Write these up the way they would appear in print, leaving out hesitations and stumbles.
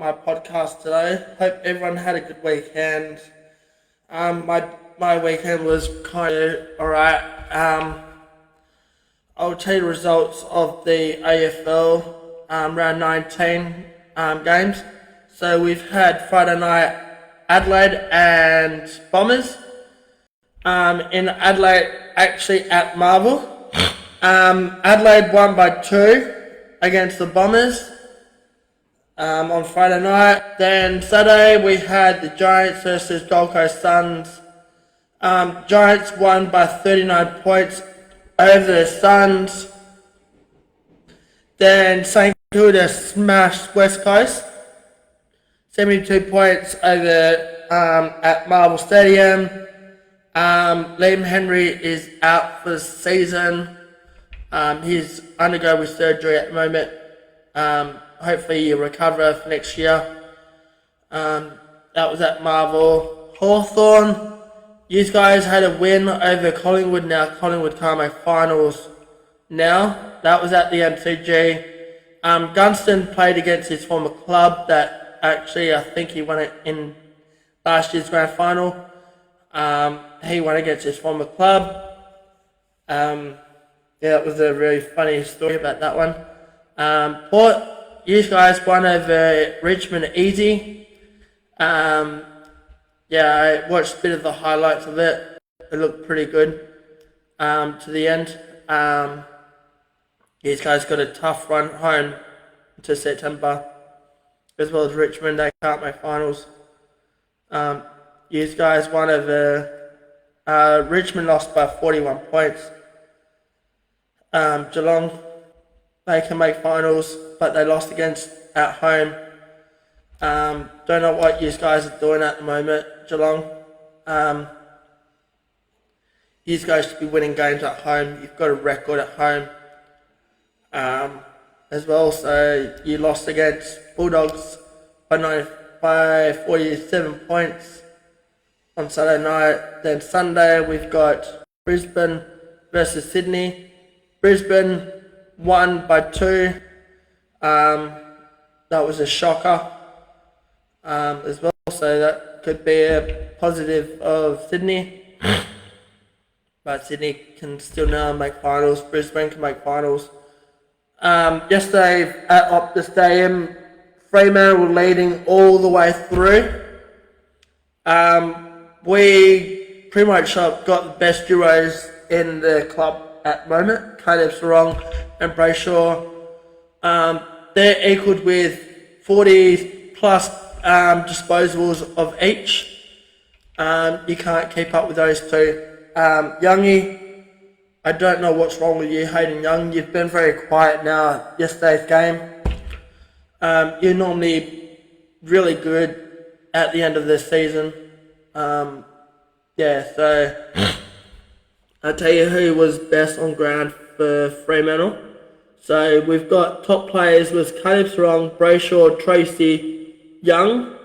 my podcast today. Hope everyone had a good weekend. My weekend was kind of alright. I'll tell you the results of the AFL round 19 games. So we've had Friday night Adelaide and Bombers. In Adelaide, actually at Marvel. Adelaide won by 2 against the Bombers on Friday night. Then Saturday we had the Giants versus Gold Coast Suns. Giants won by 39 points over the Suns. Then St Kilda smashed West Coast, 72 points over at Marvel Stadium. Liam Henry is out for the season. He's undergoing surgery at the moment. Hopefully he'll recover for next year. That was at Marvel. Hawthorn, you guys had a win over Collingwood. Now Collingwood can't make finals now. That was at the MCG. Gunston played against his former club that actually I think he won it in last year's grand final. He won against his former club. That was a really funny story about that one. Port, you guys won over Richmond easy. I watched a bit of the highlights of it. It looked pretty good to the end. These guys got a tough run home to September, as well as Richmond. They can't make finals. These guys won over Richmond, lost by 41 points. Geelong, they can make finals, but they lost against at home. Don't know what you guys are doing at the moment, Geelong. You guys should be winning games at home. You've got a record at home as well. So you lost against Bulldogs by 47 points on Saturday night. Then Sunday we've got Brisbane versus Sydney. Brisbane won by 2. That was a shocker as well. So that could be a positive of Sydney. But Sydney can still now make finals. Brisbane can make finals. Yesterday at Optus Stadium, Fremantle were leading all the way through. We pretty much got the best duos in the club at the moment. Caleb Sarong and Brayshaw. They're equaled with 40 plus disposals of each. You can't keep up with those two. Youngie, I don't know what's wrong with you, Hayden Young. You've been very quiet now yesterday's game. You're normally really good at the end of this season. So I'll tell you who was best on ground for Fremantle. So we've got top players with Caleb Sarong, Brayshaw, Tracy, Young,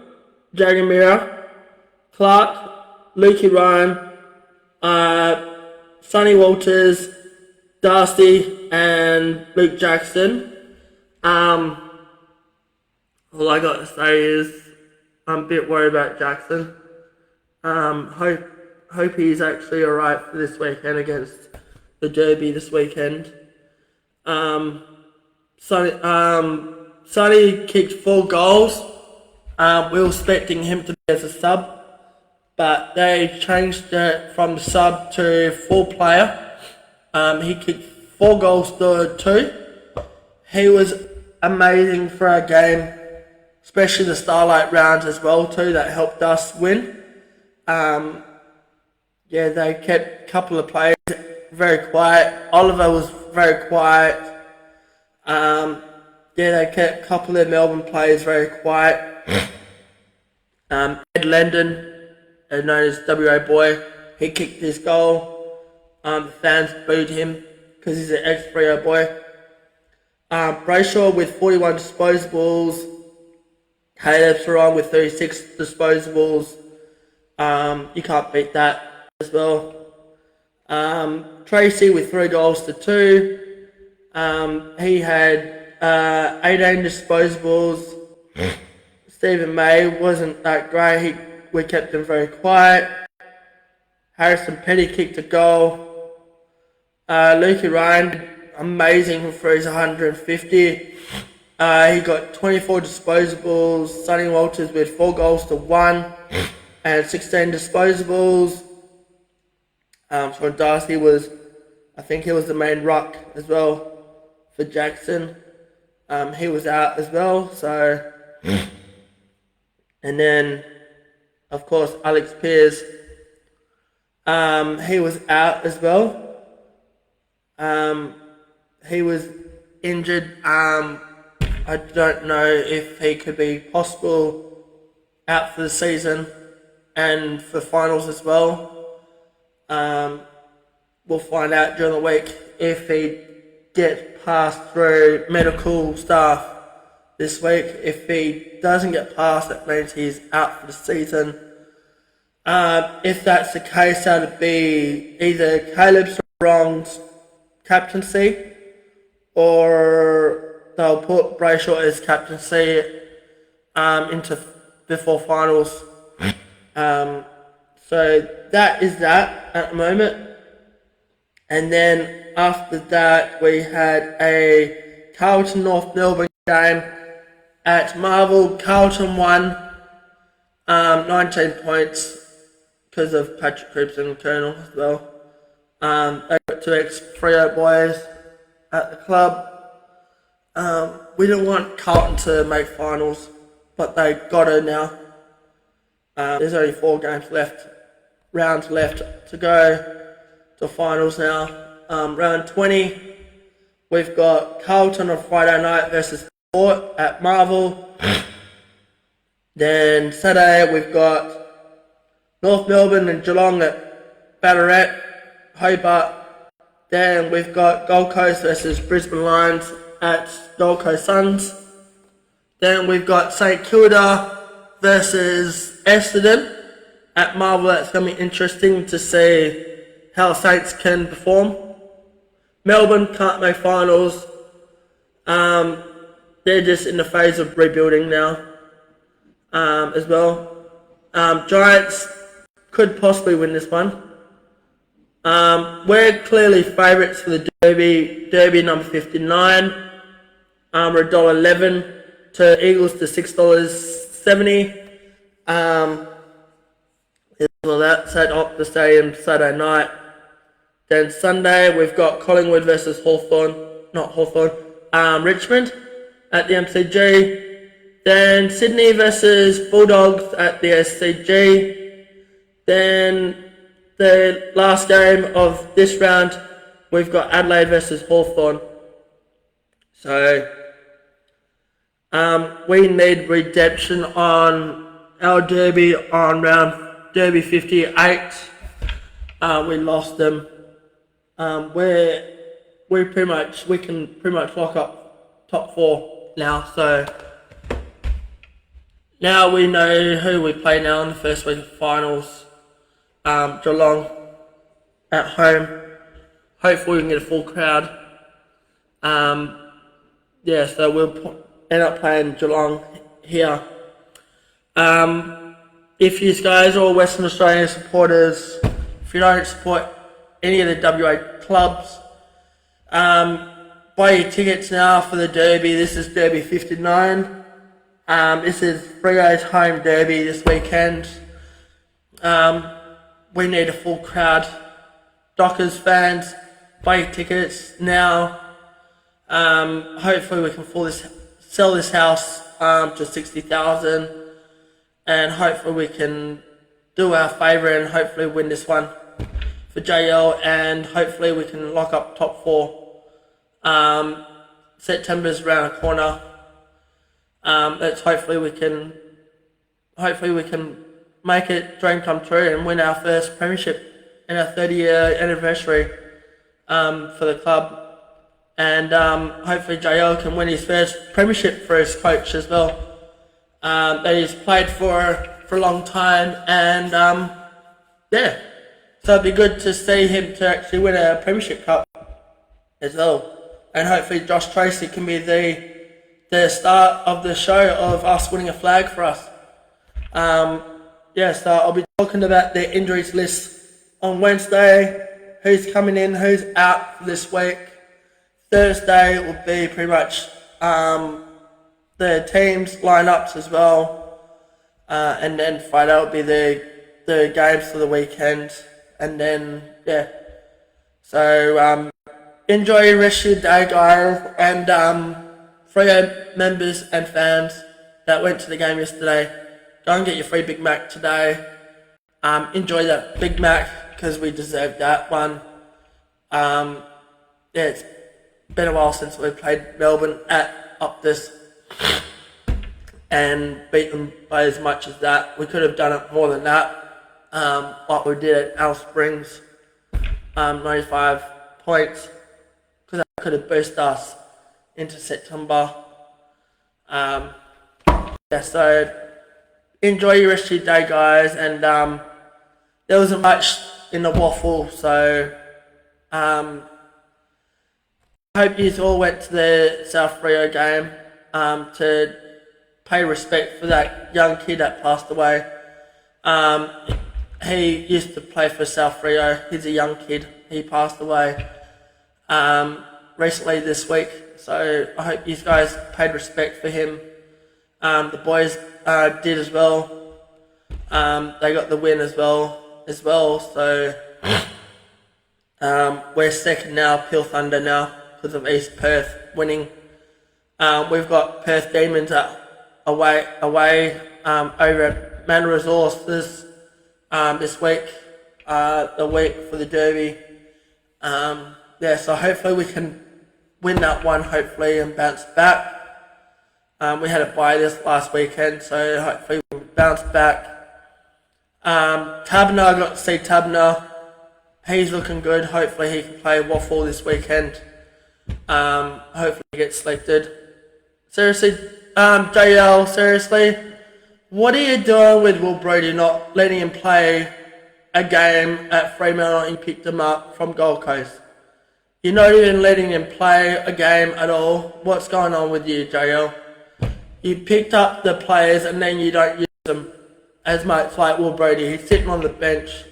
Jagamira, Clark, Lukey Ryan, Sonny Walters, Darcy, and Luke Jackson. All I got to say is I'm a bit worried about Jackson. Hope he's actually alright for this weekend against the Derby this weekend. Sonny kicked 4 goals. We were expecting him to be as a sub, but they changed it from sub to full player. He kicked 4 goals to 2. He was amazing for our game, especially the Starlight rounds as well too, that helped us win. They kept a couple of players very quiet. Oliver was very quiet. They kept a couple of Melbourne players very quiet. Ed Lendon, known as WA Boy, he kicked his goal. The fans booed him because he's an ex-Freo boy. Brayshaw with 41 disposables. Caleb Sarong with 36 disposables. You can't beat that as well. Tracy with 3 goals to 2. He had 18 disposables. Stephen May wasn't that great. We kept him very quiet. Harrison Petty kicked a goal. Lukey Ryan, amazing for his 150. He got 24 disposables. Sonny Walters with 4 goals to 1 and 16 disposables. So Darcy was, I think he was the main ruck as well for Jackson. He was out as well. So, and then of course Alex Pearce. He was out as well. He was injured. I don't know if he could be possible out for the season and for finals as well. We'll find out during the week if he gets passed through medical staff this week. If he doesn't get passed, that means he's out for the season. If that's the case, that would be either Caleb Strong's captaincy, or they'll put Brayshaw as captaincy into before finals. So that is that at the moment. And then after that, we had a Carlton North Melbourne game at Marvel. Carlton won 19 points because of Patrick Cripps and Colonel as well. They got 2 ex-Freo boys at the club. We didn't want Carlton to make finals, but they got it now. There's only 4 rounds left to go to finals now. Round 20, we've got Carlton on Friday night versus Port at Marvel. Then Saturday we've got North Melbourne and Geelong at Ballarat, Hobart. Then we've got Gold Coast versus Brisbane Lions at Gold Coast Suns. Then we've got St Kilda versus Essendon at Marvel. That's going to be interesting to see how Saints can perform. Melbourne can't make finals. They're just in the phase of rebuilding now as well. Giants could possibly win this one. We're clearly favourites for the Derby number 59. We're $1.11 to Eagles to $6.70. Well, that's at Optus Stadium Saturday night. Then Sunday we've got Collingwood versus Richmond at the MCG. Then Sydney versus Bulldogs at the SCG. Then the last game of this round, we've got Adelaide versus Hawthorn. So we need redemption on our derby on round Derby 58. We lost them. We can pretty much lock up top 4 now. So now we know who we play now in the first week of finals. Geelong at home. Hopefully we can get a full crowd. So we'll end up playing Geelong here. If you guys are all Western Australian supporters, if you don't support any of the WA clubs, buy your tickets now for the Derby. This is Derby 59. This is Freo's home Derby this weekend. We need a full crowd. Dockers fans, buy your tickets now. Hopefully we can sell this house to 60,000, and hopefully we can do our favour and hopefully win this one for JL, and hopefully we can lock up top 4. September's around the corner. Hopefully we can make it dream come true and win our first premiership in our 30-year anniversary for the club. And hopefully JL can win his first premiership for his coach as well. That he's played for a long time, and so it'd be good to see him to actually win a premiership cup as well. And hopefully Josh Tracy can be the the start of the show of us winning a flag for us. So I'll be talking about the injuries list on Wednesday, who's coming in, who's out this week. Thursday will be pretty much the teams lineups as well, and then Friday will be the games for the weekend, and then So enjoy the rest of your day, guys, and Freo members and fans that went to the game yesterday, go and get your free Big Mac today. Enjoy that Big Mac because we deserve that one. It's been a while since we played Melbourne at Optus and beat them by as much as that. We could have done it more than that, like we did at Alice Springs, 95 points, because that could have boosted us into September. So enjoy your rest of your day, guys, and there wasn't much in the waffle, so I hope you all went to the South Freo game to pay respect for that young kid that passed away. He used to play for South Freo. He's a young kid. He passed away recently this week, so I hope you guys paid respect for him. The boys did as well. They got the win as well. So we're second now, Peel Thunder now, because of East Perth winning. We've got Perth Demons away over at Manor Resources this week, the week for the Derby. So hopefully we can win that one, hopefully, and bounce back. We had a bye this last weekend, so hopefully we'll bounce back. Tabner, I got to see Tabner. He's looking good. Hopefully he can play waffle this weekend. Hopefully he gets selected. Seriously, JL, seriously, what are you doing with Will Brodie not letting him play a game at Fremantle and you picked him up from Gold Coast? You're not even letting him play a game at all. What's going on with you, JL? You picked up the players and then you don't use them as much, like Will Brodie. He's sitting on the bench.